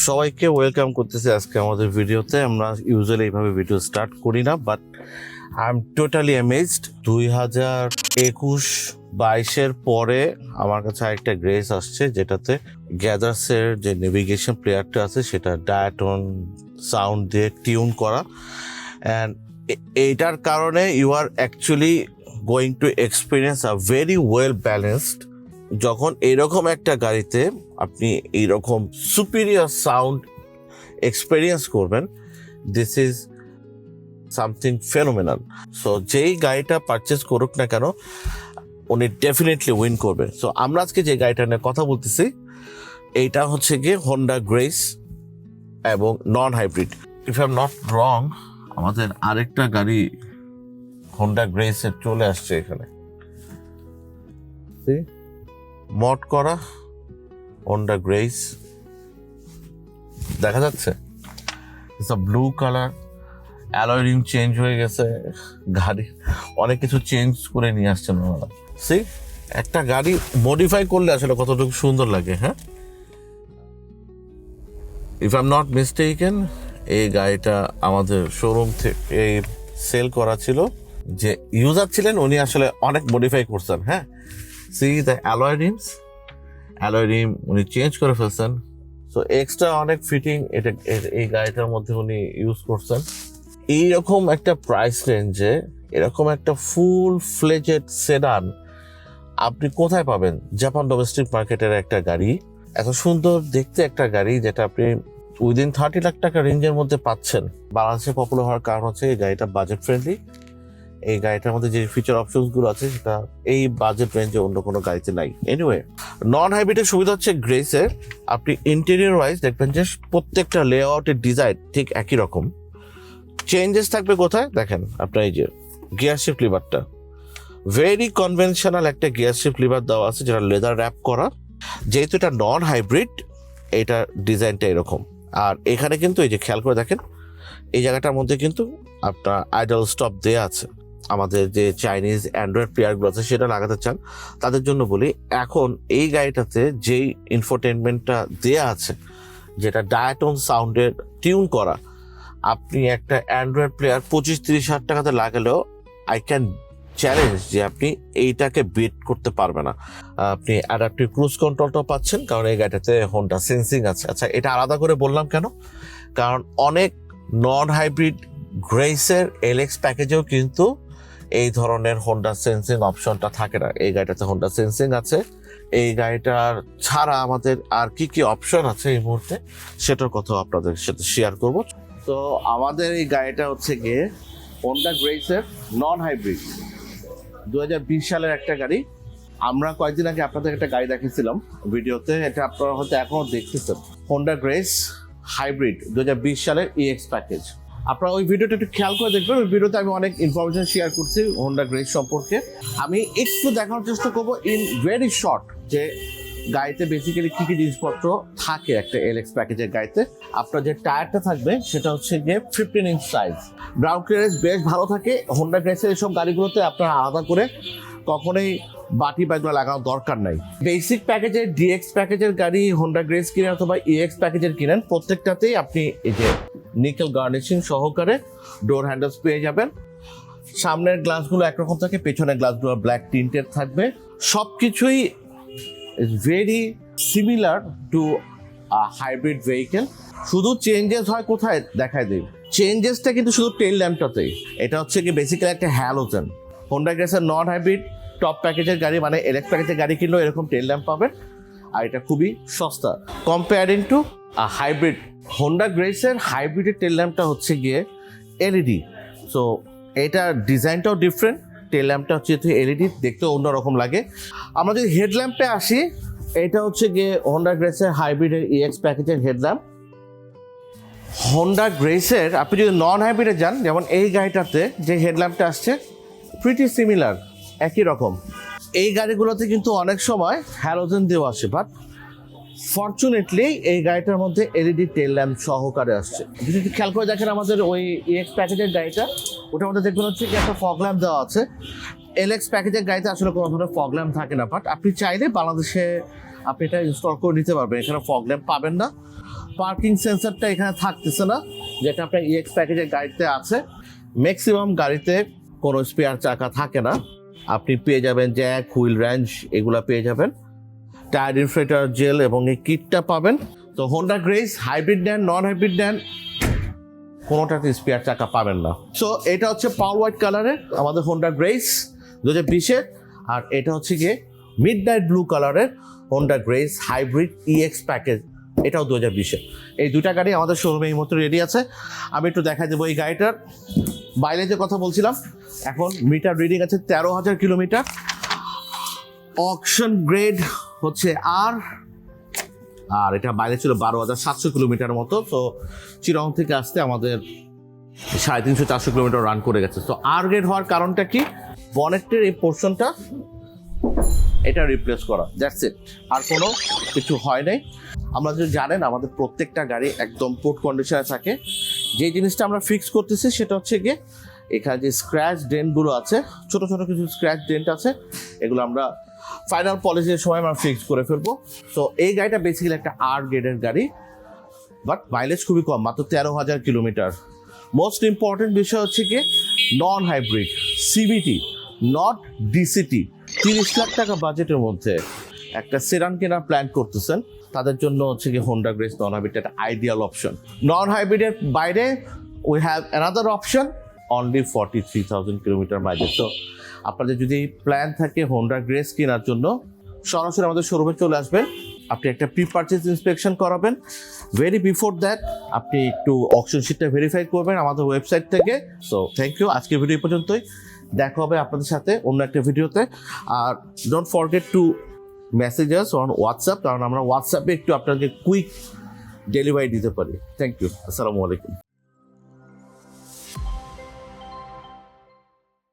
সবাইকে ওয়েলকাম করতেছি আজকে আমাদের ভিডিওতে। আমরা ইউজুয়ালি এইভাবে ভিডিও স্টার্ট করি না, but I am totally amazed. 2021-22-এর পরে আমার কাছে আরেকটা গ্রেস আসছে, যেটাতে গ্যাজার্সের যে নেভিগেশন প্লেয়ারটা আছে সেটা ডায়াটন সাউন্ড দিয়ে টিউন করা। অ্যান্ড এইটার কারণে you are actually going to experience a very well balanced. যখন এইরকম একটা গাড়িতে আপনি এইরকম সুপিরিয়র সাউন্ড এক্সপেরিয়েন্স করবেন, this is something phenomenal. So যেই গাড়িটা পারচেস করুক না কেন, উনি ডেফিনেটলি উইন করবে। সো আমরা আজকে যে গাড়িটা নিয়ে কথা বলতেছি, এইটা হচ্ছে গিয়ে হোন্ডা গ্রেস এবং non hybrid. If I am not wrong, আমাদের আরেকটা গাড়ি হোন্ডা গ্রেসের চলে আসছে এখানে, মড করা হোন্ডা গ্রেস দেখা যাচ্ছে। Blue colour, alloy rim change হয়ে গেছে, গাড়ি অনেক কিছু চেঞ্জ করে নিয়ে আসছেন ওনারা। সি, একটা গাড়ি মডিফাই করলে আসলে কতটুকু সুন্দর লাগে। হ্যাঁ, if I am not mistaken, এই গাড়িটা আমাদের শোরুম থেকে সেল করা ছিল। যে ইউজার ছিলেন উনি আসলে অনেক মডিফাই করছেন। হ্যাঁ, সি দ্য অ্যালয় রিম উনি চেঞ্জ করে ফেলছেন। সো এক্সট্রা অনেক ফিটিং এটা এই গাড়িটার মধ্যে উনি ইউজ করছেন। এইরকম একটা প্রাইস রেঞ্জে এরকম একটা ফুল ফ্লেজেড সেডান আপনি কোথায় পাবেন? জাপান ডোমেস্টিক মার্কেটের একটা গাড়ি, এত সুন্দর দেখতে একটা গাড়ি, যেটা আপনি উইদিন 30 লাখ টাকা রেঞ্জের মধ্যে পাচ্ছেন। বাংলাদেশে পপুলার হওয়ার কারণ হচ্ছে এই গাড়িটা বাজেট ফ্রেন্ডলি। এই গাড়িটার মধ্যে যে ফিচার অপশনসগুলো আছে সেটা এই বাজেট রেঞ্জে অন্য কোনো গাড়িতে নাই। এনিওয়ে, নন হাইব্রিডের সুবিধা হচ্ছে গ্রেসের আপনি ইন্টেরিয়র ওয়াইজ দেখবেন যে প্রত্যেকটা লেআউটের ডিজাইন ঠিক একই রকম। চেঞ্জেস থাকবে কোথায় দেখেন, আপনার এই যে গিয়ার শিফট লিভারটা ভেরি কনভেনশনাল একটা গিয়ার শিফট লিভার দেওয়া আছে, যেটা লেদার র্যাপ করা। যেহেতু এটা নন হাইব্রিড, এটা ডিজাইনটা এরকম। আর এখানে কিন্তু এই যে খেয়াল করে দেখেন, এই জায়গাটার মধ্যে কিন্তু আপনার আইডল স্টপ দেওয়া আছে। আমাদের যে চাইনিজ অ্যান্ড্রয়েড প্লেয়ারগুলো আছে সেটা লাগাতে চান তাদের জন্য বলি, এখন এই গাড়িটাতে যেই ইনফোটেনমেন্টটা দেয়া আছে, যেটা ডায়াটন সাউন্ডের টিউন করা, আপনি একটা অ্যান্ড্রয়েড প্লেয়ার 25-30 হাজার টাকাতে লাগালেও আই ক্যান চ্যালেঞ্জ যে আপনি এইটাকে বিট করতে পারবে না। আপনি অ্যাডাপটিভ ক্রুজ কন্ট্রোলটাও পাচ্ছেন, কারণ এই গাড়িটাতে হোন্ডা সেন্সিং আছে। আচ্ছা, এটা আলাদা করে বললাম কেন? কারণ অনেক নন হাইব্রিড গ্রেসের এলএক্স প্যাকেজেও কিন্তু এই ধরনের হোন্ডা সেন্সিং অপশনটা থাকে না। এই গাড়িটাতে হোন্ডা সেন্সিং আছে। এই গাড়িটার ছাড়া আমাদের আর কি কি অপশন আছে এই মুহূর্তে, সেটার কথা আপনাদের সাথে শেয়ার করব। তো আমাদের এই গাড়িটা হচ্ছে গিয়ে হোন্ডা গ্রেসের নন হাইব্রিড 2020 সালের একটা গাড়ি। আমরা কয়েকদিন আগে আপনাদের একটা গাড়ি দেখিয়েছিলাম ভিডিওতে, এটা আপনারা হয়তো এখনো দেখতেছেন। হোন্ডা গ্রেস হাইব্রিড 2020 সালের ইএক্স প্যাকেজ। আপনারা ওই ভিডিওটা একটু খেয়াল করে দেখবেন। ওই ভিডিওতে আমি অনেক ইনফরমেশন শেয়ার করছি হোন্ডা গ্রেস সম্পর্কে। আমি একটু দেখানোর চেষ্টা করবো ইন ভেরি শর্ট যে গাড়িতে বেসিক্যালি কী কী জিনিসপত্র থাকে একটা এলএক্স প্যাকেজের গাড়িতে। আপনার যে টায়ারটা থাকবে সেটা হচ্ছে গিয়ে 15 ইঞ্চ সাইজ। গ্রাউন্ড ক্লিয়ারেন্স বেশ ভালো থাকে হোন্ডা গ্রেসের এইসব গাড়িগুলোতে। আপনারা আলাদা করে কখনোই বাটি বাইকগুলো লাগানোর দরকার নাই। বেসিক প্যাকেজের ডিএক্স প্যাকেজের গাড়ি হোন্ডা গ্রেস কিনেন অথবা ইএক্স প্যাকেজের কিনেন, প্রত্যেকটাতেই আপনি এই যে নিকেল গার্নিশিং সহকারে ডোর হ্যান্ডেলস পেয়ে যাবেন। সামনের গ্লাসগুলো একরকম থাকে, পেছনের গ্লাসগুলো ব্ল্যাক টিন্টেড থাকবে। সব কিছুই very similar to hybrid vehicle. শুধু চেঞ্জেস হয় কোথায় দেখায় দিই, চেঞ্জেসটা কিন্তু শুধু টেল ল্যাম্পটাতেই। এটা হচ্ছে কি বেসিক্যালি একটা হ্যালোজেন। হোন্ডা গ্রেসের নন হাইব্রিড টপ প্যাকেজের গাড়ি মানে এলএক্স প্যাকেজের গাড়ি কিনলেও এরকম টেল ল্যাম্প পাবেন, আর এটা খুবই সস্তা কম্পেয়ারিং টু হাইব্রিড। হোন্ডা গ্রেসের হাইব্রিডের টেল ল্যাম্পটা হচ্ছে গিয়ে এলইডি। সো এটার ডিজাইনটাও ডিফারেন্ট। টেল ল্যাম্পটা হচ্ছে এলইডি, দেখতেও অন্যরকম লাগে। আমরা যদি হেডল্যাম্পে আসি, এটা হচ্ছে গিয়ে হোন্ডা গ্রেসের হাইব্রিডের ইএক্স প্যাকেজের হেডল্যাম্প। হোন্ডা গ্রেসের আপনি যদি নন হাইব্রিডে যান, যেমন এই গাড়িটাতে যে হেডল্যাম্পটা আসছে প্রিটি সিমিলার, একই রকম। এই গাড়িগুলোতে কিন্তু অনেক সময় হ্যালোজেন দেওয়া আসে, বাট ফরচুনেটলি এই গাড়িটার মধ্যে এলইডি টেল ল্যাম্প সহকারে আসছে। যদি খেয়াল করে দেখেন আমাদের ওই ইএক্স প্যাকেজের গাড়িটা, ওটার মধ্যে দেখবেন হচ্ছে কি একটা ফগ ল্যাম্প দেওয়া আছে। এলএক্স প্যাকেজের গাড়িতে আসলে কোনো ধরনের ফগ ল্যাম্প থাকে না, বাট আপনি চাইলে বাংলাদেশে আপনি এটা ইনস্টল করে নিতে পারবেন। এখানে ফগ ল্যাম্প পাবেন না। পার্কিং সেন্সরটা এখানে থাকতেছে না, যেটা আপনার ইএক্স প্যাকেজের গাড়িতে আছে। ম্যাক্সিমাম গাড়িতে কোনো স্পেয়ার চাকা থাকে না। আপনি পেয়ে যাবেন জ্যাক, হুইল রেঞ্জ, এগুলা পেয়ে যাবেন। টায়ার ইনফ্লেটার জেল এবং এই কিটটা পাবেন। তো হোন্ডা গ্রেস হাইব্রিড নেন, নন হাইব্রিড নেন, কোনোটাতে স্পেয়ার চাকা পাবেন না। সো এটা হচ্ছে পাওয়ার হোয়াইট কালারের আমাদের হোন্ডা গ্রেস 2020-এর, আর এটা হচ্ছে গিয়ে মিড নাইট ব্লু কালারের Honda grace hybrid EX package, এটাও 2020-এর। এই দুটা গাড়ি আমাদের শোরুমে এই মতো রেডি আছে। আমি একটু দেখা দেবো এই গাড়িটার মাইলেজের কথা বলছিলাম। এখন মিটার রিডিং আছে 13,000 কিলোমিটার। অকশন গ্রেড হচ্ছে আর এটা বাইরে ছিল 12,700 কিলোমিটার মতো। তো চিরং থেকে আসতে আমাদের 350-400 কিলোমিটার রান করে গেছে। তো আর গ্রেড হওয়ার কারণটা কি, বনেটের এই পোর্শনটা এটা রিপ্লেস করা, দ্যাটস ইট, আর কোনো কিছু হয় নাই। আমরা যদি জানেন আমাদের প্রত্যেকটা গাড়ি একদম পোর্ট কন্ডিশনে থাকে। যে জিনিসটা আমরা ফিক্স করতেছি সেটা হচ্ছে গিয়ে এখানে যে স্ক্র্যাচ ডেন্টগুলো আছে, ছোট ছোট কিছু স্ক্র্যাচ ডেন্ট আছে, এগুলো আমরা ফাইনাল পলিসির সময় আমরা ফিক্স করে ফেলবো। তো এই গাড়িটা বেসিক্যালি একটা আর গ্রেডের গাড়ি, বাট মাইলেজ খুবই কম, মাত্র 13,000 কিলোমিটার। মোস্ট ইম্পর্টেন্ট বিষয় হচ্ছে কি non hybrid, CBT, not ডিসিটি। 30 lakh টাকা বাজেটের মধ্যে একটা সেডান কেনার প্ল্যান করতেছেন, তাদের জন্য হচ্ছে কি হোন্ডা গ্রেস নন হাইব্রিড একটা আইডিয়াল অপশন। নন হাইব্রিডের বাইরে we have another option, only 43,000 kilometre mileage. তো আপনাদের যদি প্ল্যান থাকে হোন্ডা গ্রেস কেনার জন্য, সরাসরি আমাদের শোরুমে চলে আসবেন। আপনি একটা প্রি পারচেজ ইন্সপেকশন করাবেন। ভেরি বিফোর দ্যাট আপনি একটু অকশন শিটটা ভেরিফাই করবেন আমাদের ওয়েবসাইট থেকে। সো থ্যাংক ইউ, আজকের ভিডিও পর্যন্তই। দেখা হবে আপনাদের সাথে অন্য একটা ভিডিওতে। আর don't forget to messages on WhatsApp, কারণ আমরা হোয়াটসঅ্যাপে একটু আপনাকে কুইক ডেলিভারি দিতে পারি। থ্যাংক ইউ, আসসালামু আলাইকুম।